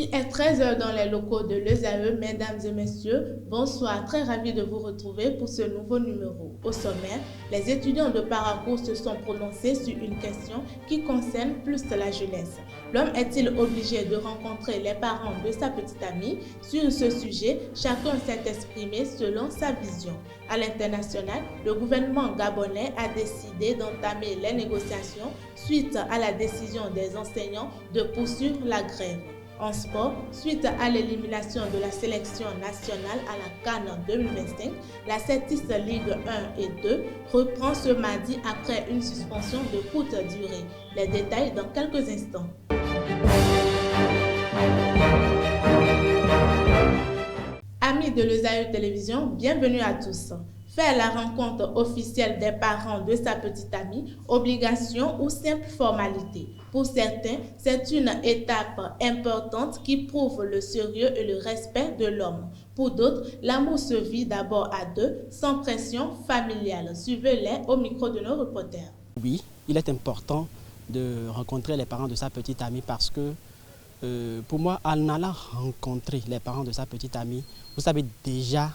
Il est 13 heures dans les locaux de l'ESAE. Mesdames et messieurs, bonsoir. Très ravi de vous retrouver pour ce nouveau numéro. Au sommaire, les étudiants de Paracours se sont prononcés sur une question qui concerne plus la jeunesse. L'homme est-il obligé de rencontrer les parents de sa petite amie? Sur ce sujet, chacun s'est exprimé selon sa vision. À l'international, le gouvernement gabonais a décidé d'entamer les négociations suite à la décision des enseignants de poursuivre la grève. En sport, suite à l'élimination de la sélection nationale à la CAN 2025, la Cetis Ligue 1 et 2 reprend ce mardi après une suspension de courte durée. Les détails dans quelques instants. Amis de l'ESAE Télévision, bienvenue à tous. Faire la rencontre officielle des parents de sa petite amie, obligation ou simple formalité. Pour certains, c'est une étape importante qui prouve le sérieux et le respect de l'homme. Pour d'autres, l'amour se vit d'abord à deux, sans pression familiale. Suivez-les au micro de nos reporters. Oui, il est important de rencontrer les parents de sa petite amie parce que pour moi, en allant rencontrer les parents de sa petite amie, vous savez déjà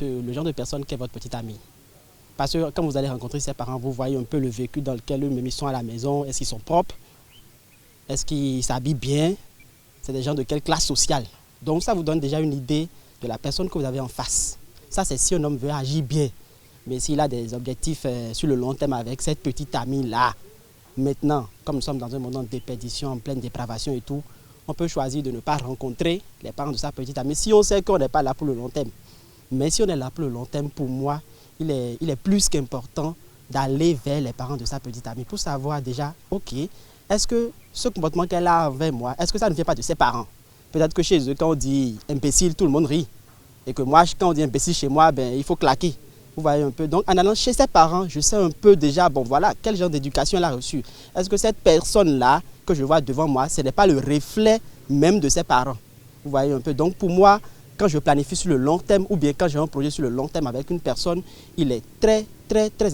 le genre de personne qu'est votre petite amie. Parce que quand vous allez rencontrer ses parents, vous voyez un peu le vécu dans lequel eux-mêmes ils sont à la maison. Est-ce qu'ils sont propres? Est-ce qu'ils s'habillent bien? C'est des gens de quelle classe sociale? Donc ça vous donne déjà une idée de la personne que vous avez en face. Ça, c'est si un homme veut agir bien. Mais s'il a des objectifs sur le long terme avec cette petite amie-là, maintenant, comme nous sommes dans un moment de déperdition, en pleine dépravation et tout, on peut choisir de ne pas rencontrer les parents de sa petite amie si on sait qu'on n'est pas là pour le long terme. Mais si on est là pour le long terme, pour moi, il est plus qu'important d'aller vers les parents de sa petite amie pour savoir déjà, ok, est-ce que ce comportement qu'elle a envers moi, est-ce que ça ne vient pas de ses parents? Peut-être que chez eux, quand on dit imbécile, tout le monde rit. Et que moi, quand on dit imbécile chez moi, ben, il faut claquer. Vous voyez un peu. Donc, en allant chez ses parents, je sais un peu déjà, bon voilà, quel genre d'éducation elle a reçu. Est-ce que cette personne-là que je vois devant moi, ce n'est pas le reflet même de ses parents? Vous voyez un peu. Donc, pour moi, quand je planifie sur le long terme ou bien quand j'ai un projet sur le long terme avec une personne, il est très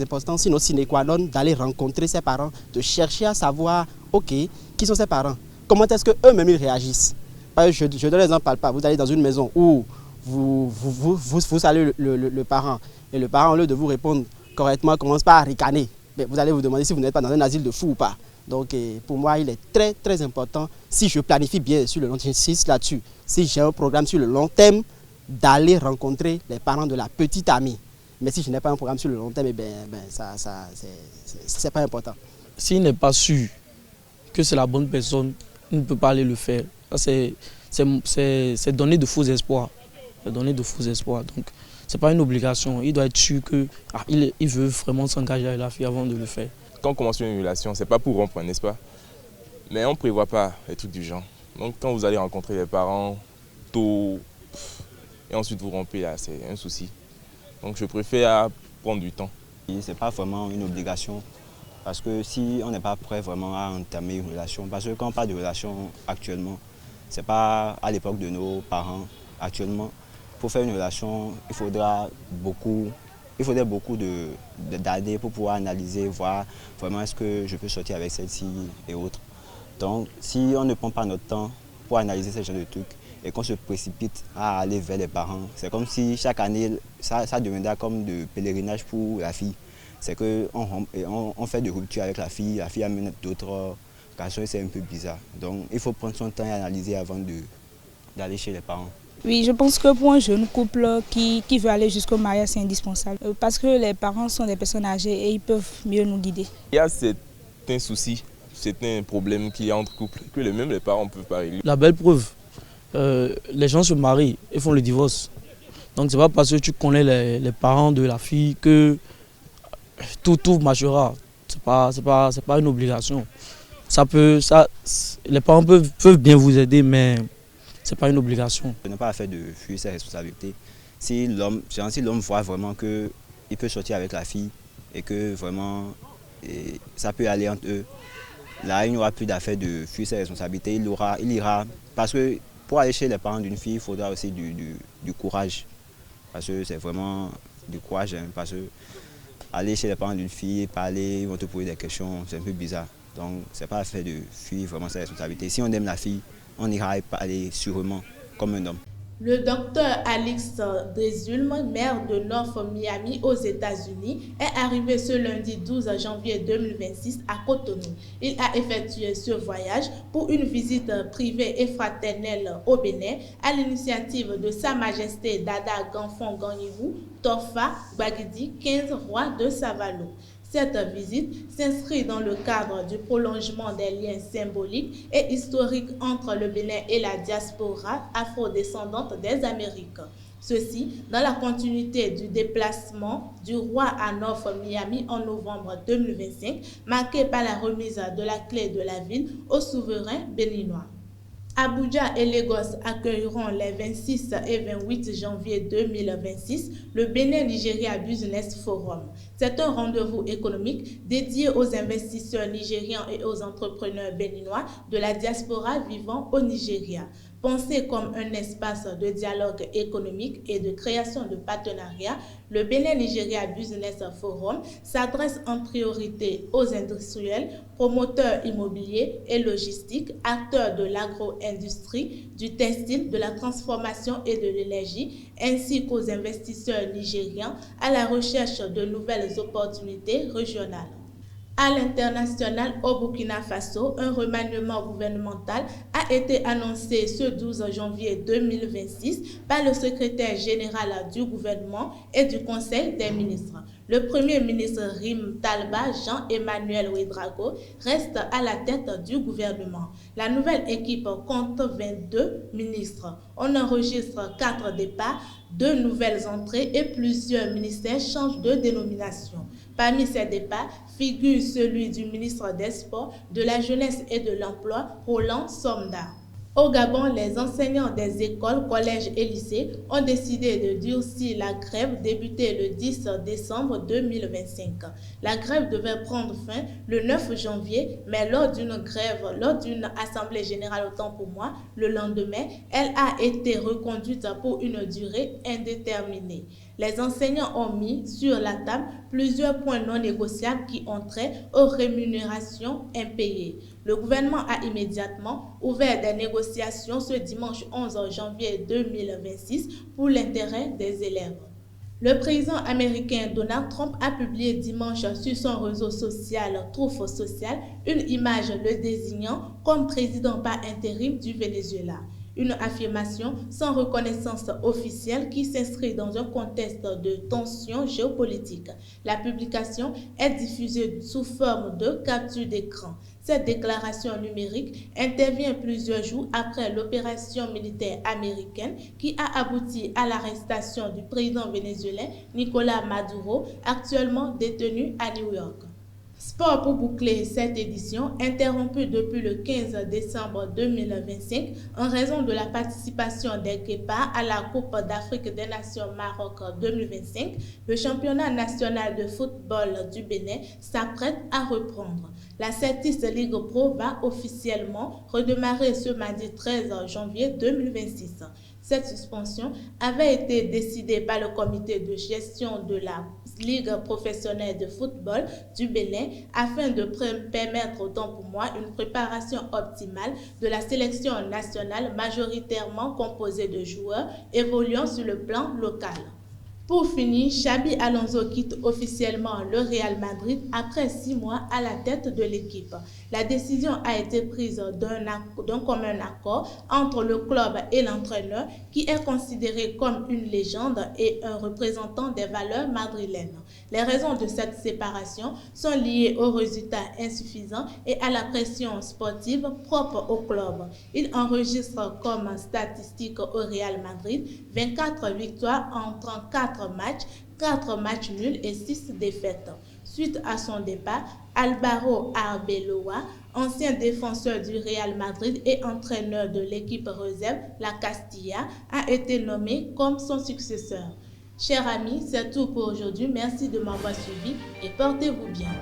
important, sinon sine qua non, d'aller rencontrer ses parents, de chercher à savoir, ok, qui sont ses parents? Comment est-ce qu'eux-mêmes ils réagissent? Je donne l'exemple palpable. Vous allez dans une maison où vous saluez le parent et le parent, au lieu de vous répondre correctement, commence par à ricaner. Mais vous allez vous demander si vous n'êtes pas dans un asile de fous ou pas. Donc pour moi, il est très important, si je planifie bien sur le long terme, j'insiste là-dessus, si j'ai un programme sur le long terme, d'aller rencontrer les parents de la petite amie. Mais si je n'ai pas un programme sur le long terme, c'est pas important. S'il n'est pas sûr que c'est la bonne personne, il ne peut pas aller le faire. C'est donner de faux espoirs. C'est donner de faux espoirs. Donc, ce n'est pas une obligation. Il doit être sûr qu'il veut vraiment s'engager avec la fille avant de le faire. Quand on commence une relation, ce n'est pas pour rompre, n'est-ce pas? Mais on ne prévoit pas les trucs du genre. Donc quand vous allez rencontrer les parents tôt et ensuite vous rompez, là, c'est un souci. Donc je préfère prendre du temps. Ce n'est pas vraiment une obligation parce que si on n'est pas prêt vraiment à entamer une relation, parce que quand on parle de relation actuellement, ce n'est pas à l'époque de nos parents. Actuellement, pour faire une relation, il faudrait beaucoup d'années pour pouvoir analyser, voir vraiment est-ce que je peux sortir avec celle-ci et autres. Donc, si on ne prend pas notre temps pour analyser ce genre de trucs et qu'on se précipite à aller vers les parents, c'est comme si chaque année, ça deviendra comme de pèlerinage pour la fille. C'est qu'on fait de rupture avec la fille amène d'autres garçons et c'est un peu bizarre. Donc, il faut prendre son temps et analyser avant d'aller chez les parents. Oui, je pense que pour un jeune couple qui veut aller jusqu'au mariage, c'est indispensable. Parce que les parents sont des personnes âgées et ils peuvent mieux nous guider. Il y a certains soucis, certains problèmes qu'il y a entre couples que même les parents ne peuvent pas régler. La belle preuve, les gens se marient et font le divorce. Donc ce n'est pas parce que tu connais les parents de la fille que tout marchera. Ce n'est pas une obligation. Les parents peuvent bien vous aider, mais ce n'est pas une obligation. Ce n'est pas affaire de fuir ses responsabilités. Si l'homme voit vraiment qu'il peut sortir avec la fille et que vraiment ça peut aller entre eux, là il n'y aura plus d'affaire de fuir ses responsabilités. Il ira. Parce que pour aller chez les parents d'une fille, il faudra aussi du courage. Parce que c'est vraiment du courage. Hein, parce que aller chez les parents d'une fille, parler, ils vont te poser des questions, c'est un peu bizarre. Donc ce n'est pas affaire de fuir vraiment ses responsabilités. Si on aime la fille, on ira y parler sûrement comme un homme. Le docteur Alix Desulme, maire de North Miami aux États-Unis, est arrivé ce lundi 12 janvier 2026 à Cotonou. Il a effectué ce voyage pour une visite privée et fraternelle au Bénin à l'initiative de Sa Majesté Dada Ganfon Ganyibou Tofa Gbagidi, 15 roi de Savalo. Cette visite s'inscrit dans le cadre du prolongement des liens symboliques et historiques entre le Bénin et la diaspora afrodescendante des Amériques. Ceci dans la continuité du déplacement du roi à North Miami en novembre 2025, marqué par la remise de la clé de la ville au souverain béninois. Abuja et Lagos accueilleront les 26 et 28 janvier 2026 le Bénin-Nigeria Business Forum. C'est un rendez-vous économique dédié aux investisseurs nigérians et aux entrepreneurs béninois de la diaspora vivant au Nigeria. Pensé comme un espace de dialogue économique et de création de partenariats, le Bénin-Nigeria Business Forum s'adresse en priorité aux industriels, promoteurs immobiliers et logistiques, acteurs de l'agro-industrie, du textile, de la transformation et de l'énergie, ainsi qu'aux investisseurs nigérians à la recherche de nouvelles opportunités régionales. À l'international, au Burkina Faso, un remaniement gouvernemental a été annoncé ce 12 janvier 2026 par le secrétaire général du gouvernement et du Conseil des ministres. Le premier ministre Rim Talba Jean-Emmanuel Ouedraogo reste à la tête du gouvernement. La nouvelle équipe compte 22 ministres. On enregistre 4 départs, 2 nouvelles entrées et plusieurs ministères changent de dénomination. Parmi ces départs figure celui du ministre des Sports, de la Jeunesse et de l'Emploi, Roland Somda. Au Gabon, les enseignants des écoles, collèges et lycées ont décidé de durcir la grève débutée le 10 décembre 2025. La grève devait prendre fin le 9 janvier, mais lors d'une assemblée générale autant pour moi, le lendemain, elle a été reconduite pour une durée indéterminée. Les enseignants ont mis sur la table plusieurs points non négociables qui ont trait aux rémunérations impayées. Le gouvernement a immédiatement ouvert des négociations ce dimanche 11 janvier 2026 pour l'intérêt des élèves. Le président américain Donald Trump a publié dimanche sur son réseau social Truth Social une image le désignant comme président par intérim du Venezuela. Une affirmation sans reconnaissance officielle qui s'inscrit dans un contexte de tension géopolitique. La publication est diffusée sous forme de capture d'écran. Cette déclaration numérique intervient plusieurs jours après l'opération militaire américaine qui a abouti à l'arrestation du président vénézuélien Nicolás Maduro, actuellement détenu à New York. Sport pour boucler cette édition, interrompue depuis le 15 décembre 2025 en raison de la participation des Guépards à la Coupe d'Afrique des Nations Maroc 2025, le championnat national de football du Bénin s'apprête à reprendre. La Certis Ligue Pro va officiellement redémarrer ce mardi 13 janvier 2026. Cette suspension avait été décidée par le comité de gestion de la Ligue professionnelle de football du Bénin afin de permettre autant pour moi une préparation optimale de la sélection nationale majoritairement composée de joueurs évoluant sur le plan local. Pour finir, Xabi Alonso quitte officiellement le Real Madrid après 6 mois à la tête de l'équipe. La décision a été prise d'un commun accord entre le club et l'entraîneur qui est considéré comme une légende et un représentant des valeurs madrilènes. Les raisons de cette séparation sont liées aux résultats insuffisants et à la pression sportive propre au club. Il enregistre comme statistique au Real Madrid 24 victoires en 34 matchs, 4 matchs nuls et 6 défaites. Suite à son départ, Álvaro Arbeloa, ancien défenseur du Real Madrid et entraîneur de l'équipe réserve, la Castilla, a été nommé comme son successeur. Chers amis, c'est tout pour aujourd'hui. Merci de m'avoir suivi et portez-vous bien.